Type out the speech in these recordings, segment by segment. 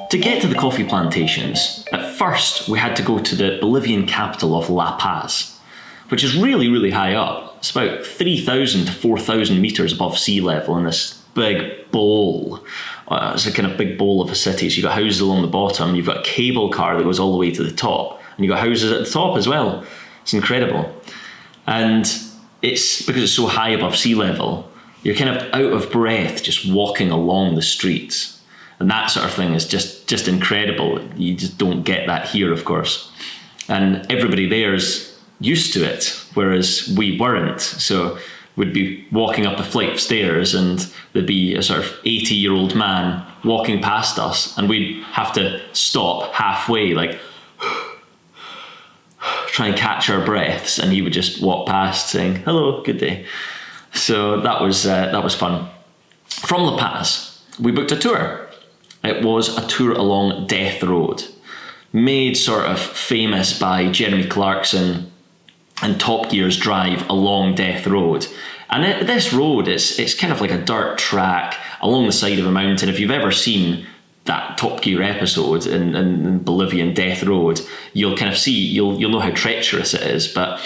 To get to the coffee plantations, at first we had to go to the Bolivian capital of La Paz, which is really, really high up. It's about 3,000 to 4,000 metres above sea level in this big bowl. It's a kind of big bowl of a city. So you've got houses along the bottom, you've got a cable car that goes all the way to the top, and you've got houses at the top as well. It's incredible. And it's because it's so high above sea level, you're kind of out of breath just walking along the streets. And that sort of thing is just incredible. You just don't get that here, of course. And everybody there's used to it, whereas we weren't. So we'd be walking up a flight of stairs and there'd be a sort of 80-year-old man walking past us, and we'd have to stop halfway, like try and catch our breaths, and he would just walk past saying, "Hello, good day." So that was fun. From La Paz, we booked a tour. It was a tour along Death Road, made sort of famous by Jeremy Clarkson and Top Gear's drive along Death Road. And this road, it's kind of like a dirt track along the side of a mountain. If you've ever seen that Top Gear episode in Bolivian Death Road, you'll kind of see, you'll know how treacherous it is. But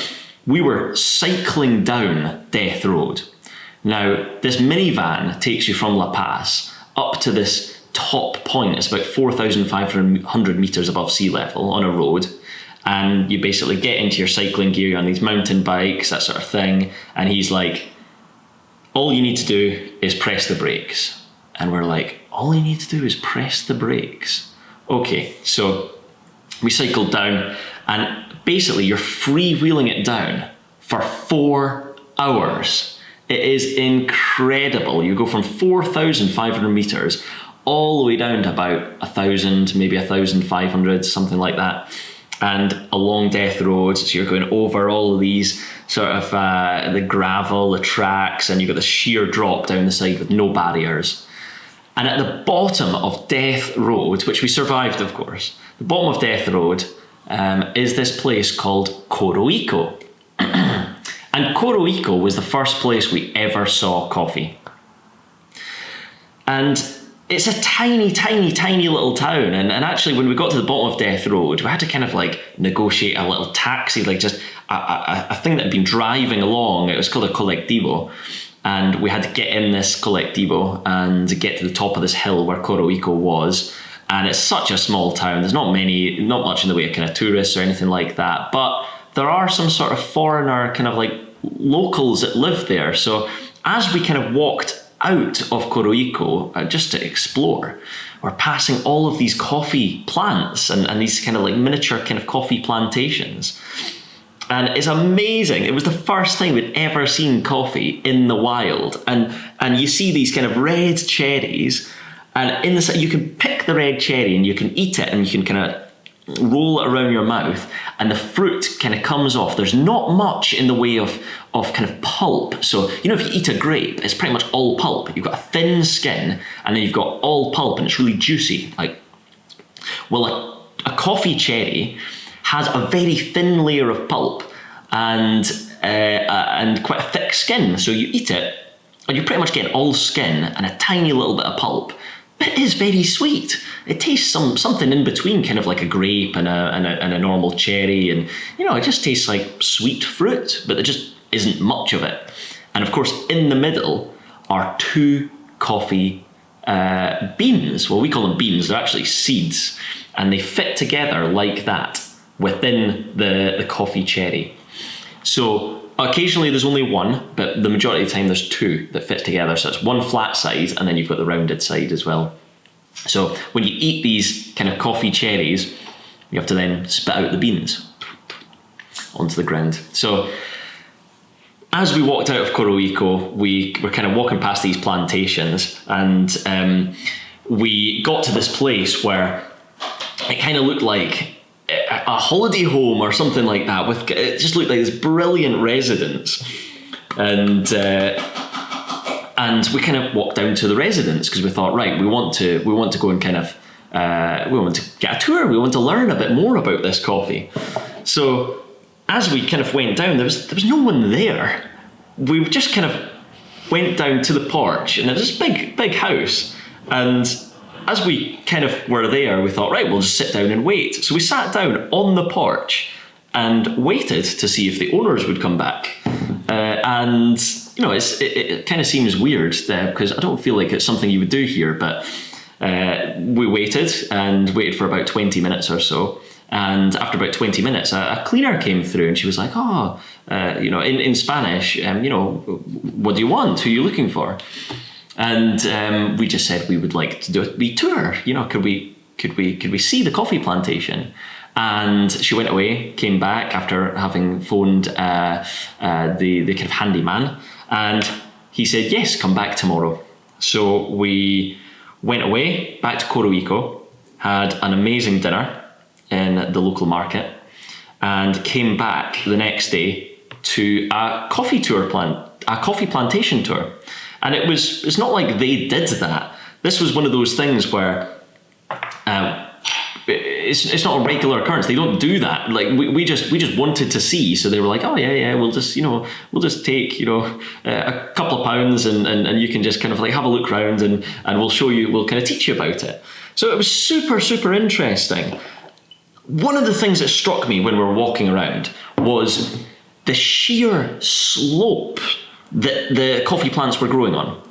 we were cycling down Death Road. Now, this minivan takes you from La Paz up to this top point. It's about 4,500 metres above sea level on a road. And you basically get into your cycling gear on these mountain bikes, that sort of thing. And he's like, all you need to do is press the brakes. And we're like, all you need to do is press the brakes. Okay, so we cycled down, and basically you're freewheeling it down for 4 hours. It is incredible. You go from 4,500 metres all the way down to about 1,000, maybe 1,500, something like that. And along Death Road, so you're going over all of these sort of the gravel, the tracks, and you've got the sheer drop down the side with no barriers. And at the bottom of Death Road, which we survived, of course, the bottom of Death Road is this place called Coroico. And Coroico was the first place we ever saw coffee. And it's a tiny, tiny, tiny little town. And actually, when we got to the bottom of Death Road, we had to kind of like negotiate a little taxi, like just a thing that had been driving along. It was called a colectivo. And we had to get in this colectivo and get to the top of this hill where Coroico was. And it's such a small town. There's not much in the way of kind of tourists or anything like that. But there are some sort of foreigner kind of like locals that live there. So as we kind of walked out of Coroico just to explore, we're passing all of these coffee plants and these kind of like miniature kind of coffee plantations. And it's amazing. It was the first time we'd ever seen coffee in the wild. And you see these kind of red cherries, and in the you can pick the red cherry and you can eat it, and you can kind of roll it around your mouth, and the fruit kind of comes off. There's not much in the way of kind of pulp. So, you know, if you eat a grape, it's pretty much all pulp. You've got a thin skin, and then you've got all pulp, and it's really juicy. Well, a coffee cherry has a very thin layer of pulp and quite a thick skin. So you eat it, and you're pretty much getting all skin and a tiny little bit of pulp. But it is very sweet. It tastes something in between, kind of like a grape and a normal cherry, and you know, it just tastes like sweet fruit, but there just isn't much of it. And of course, in the middle are 2 coffee beans. Well, we call them beans. They're actually seeds, and they fit together like that within the coffee cherry. So occasionally there's only one, but the majority of the time there's 2 that fit together. So it's one flat side, and then you've got the rounded side as well. So when you eat these kind of coffee cherries, you have to then spit out the beans onto the ground. So as we walked out of Coroico, we were kind of walking past these plantations, and we got to this place where it kind of looked like a holiday home or something like that. It just looked like this brilliant residence, and we kind of walked down to the residence because we thought, right, we want to go and kind of we want to get a tour. We want to learn a bit more about this coffee. So as we kind of went down, there was no one there. We just kind of went down to the porch, and it was this big house, and as we kind of were there, we thought, right, we'll just sit down and wait. So we sat down on the porch and waited to see if the owners would come back. And it kind of seems weird because I don't feel like it's something you would do here, but we waited for about 20 minutes or so. And after about 20 minutes, a cleaner came through and she was like, in Spanish, what do you want? Who are you looking for? And we just said we would like to do a tour. Could we see the coffee plantation? And she went away, came back after having phoned the kind of handyman, and he said, yes, come back tomorrow. So we went away back to Coroico, had an amazing dinner in the local market, and came back the next day to a coffee plantation tour. And it's not like they did that. This was one of those things where it's not a regular occurrence. They don't do that. Like we just wanted to see. So they were like, oh yeah, we'll just take a couple of pounds and you can just kind of like have a look around and we'll show you. We'll kind of teach you about it. So it was super, super interesting. One of the things that struck me when we were walking around was the sheer slope that the coffee plants were growing on.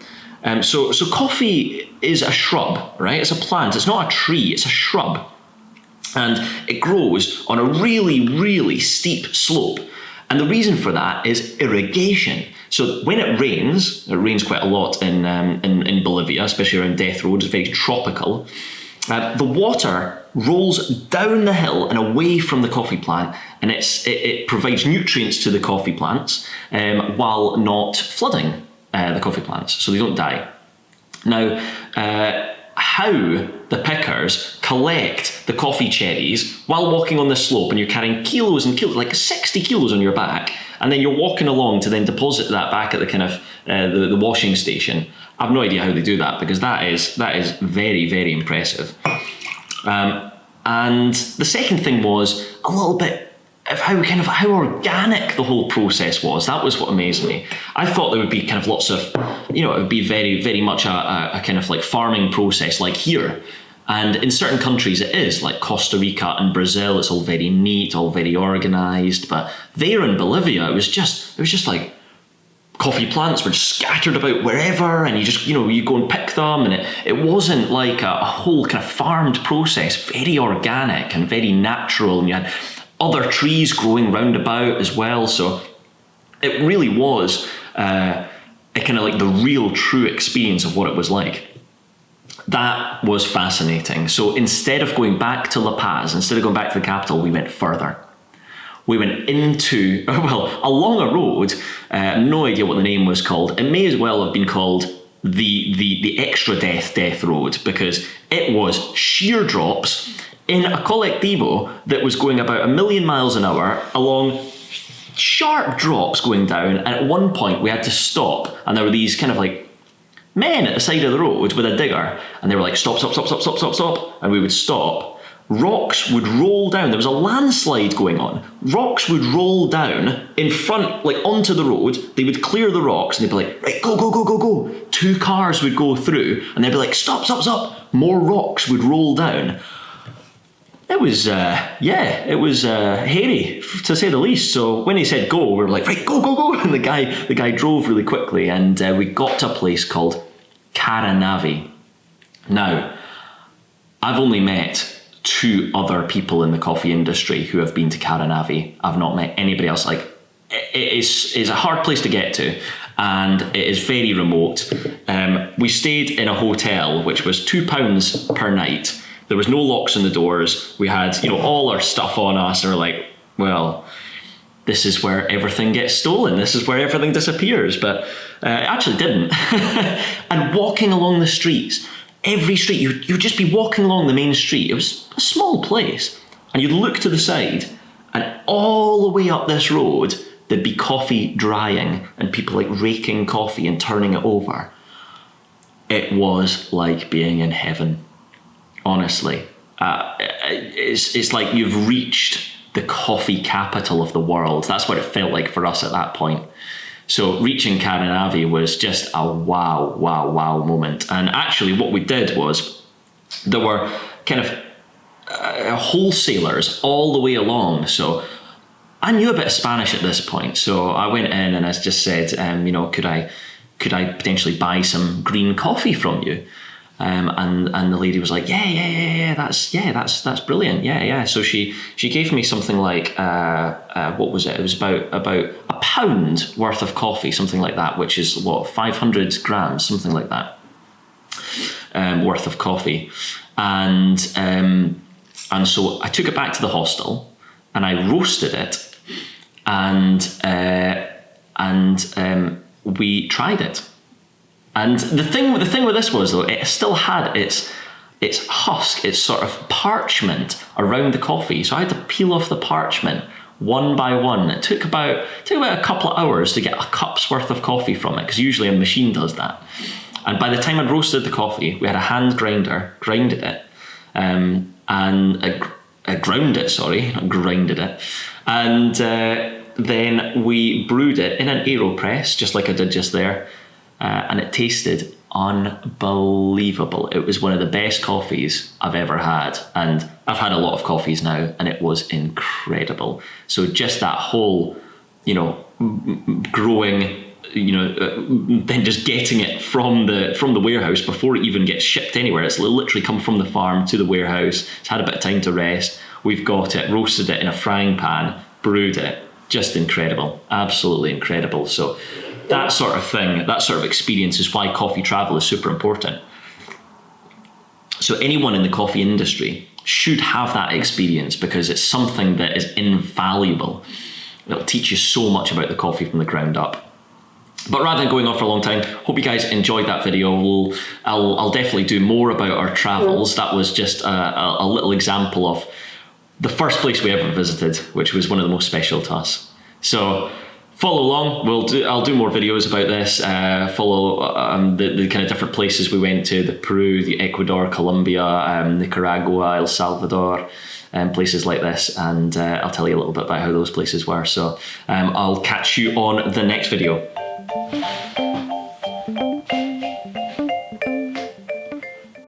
So coffee is a shrub, right? It's a plant. It's not a tree. It's a shrub. And it grows on a really, really steep slope. And the reason for that is irrigation. So when it rains quite a lot in Bolivia, especially around Death Road. It's very tropical. The water rolls down the hill and away from the coffee plant, and it provides nutrients to the coffee plants while not flooding the coffee plants, so they don't die. Now, how the pickers collect the coffee cherries while walking on the slope, and you're carrying kilos and kilos, like 60 kilos on your back, and then you're walking along to then deposit that back at the kind of the washing station. I've no idea how they do that, because that is very, very impressive. And the second thing was a little bit of how organic the whole process was. That was what amazed me. I thought there would be kind of lots of, it would be very, very much a kind of like farming process like here. And in certain countries it is, like Costa Rica and Brazil, it's all very neat, all very organized. But there in Bolivia, it was just like coffee plants were just scattered about wherever, and you just, you go and pick them, and it wasn't like a whole kind of farmed process, very organic and very natural, and you had other trees growing round about as well. So it really was a kind of like the real true experience of what it was like. That was fascinating. So instead of going back to La Paz, instead of going back to the capital, we went further. We went along a road, no idea what the name was called. It may as well have been called the extra death road, because it was sheer drops in a colectivo that was going about 1,000,000 miles an hour along sharp drops going down. And at one point we had to stop, and there were these kind of like men at the side of the road with a digger, and they were like, stop, and we would stop. Rocks would roll down. There was a landslide going on. Rocks would roll down in front, like onto the road. They would clear the rocks and they'd be like, right, go. 2 cars would go through and they'd be like, stop. More rocks would roll down. It was, hairy, to say the least. So when he said go, we were like, right, go. And the guy drove really quickly, and we got to a place called Caranavi. Now, I've only met 2 other people in the coffee industry who have been to Caranavi. I've not met anybody else. Like, it is a hard place to get to, and it is very remote. We stayed in a hotel which was £2 per night. There was no locks on the doors. We had, all our stuff on us, and we're like, well, this is where everything gets stolen. This is where everything disappears. But it actually didn't. And walking along the streets, every street, you'd just be walking along the main street. It was a small place, and you'd look to the side, and all the way up this road there'd be coffee drying and people like raking coffee and turning it over. It was like being in heaven, honestly. It's like you've reached the coffee capital of the world. That's what it felt like for us at that point. So reaching Caranavi was just a wow moment. And actually what we did was there were kind of wholesalers all the way along. So I knew a bit of Spanish at this point. So I went in and I just said, you know, could I potentially buy some green coffee from you? And the lady was like, that's brilliant. Yeah. So she gave me something like, what was it? It was about £1 worth of coffee, something like that, which is 500 grams, something like that, worth of coffee. And so I took it back to the hostel and I roasted it, and we tried it. And the thing with this was, though, it still had its husk, its sort of parchment around the coffee. So I had to peel off the parchment one by one. It took about a couple of hours to get a cup's worth of coffee from it, because usually a machine does that. And by the time I'd roasted the coffee, we had a hand grinder, grinded it, and ground it, not grinded it. And then we brewed it in an AeroPress, just like I did just there. And it tasted unbelievable. It was one of the best coffees I've ever had. And I've had a lot of coffees now, and it was incredible. So just that whole, you know, growing, you know, then just getting it from the warehouse before it even gets shipped anywhere. It's literally come from the farm to the warehouse. It's had a bit of time to rest. We've got it, roasted it in a frying pan, brewed it. Just incredible. Absolutely incredible. So that sort of thing, that sort of experience is why coffee travel is super important. So anyone in the coffee industry should have that experience, because it's something that is invaluable. It'll teach you so much about the coffee from the ground up. But rather than going on for a long time, hope you guys enjoyed that video. I'll definitely do more about our travels. That was just a little example of the first place we ever visited, which was one of the most special to us. So follow along. I'll do more videos about this. Follow the kind of different places we went to: the Peru, the Ecuador, Colombia, Nicaragua, El Salvador, places like this, and I'll tell you a little bit about how those places were. So I'll catch you on the next video.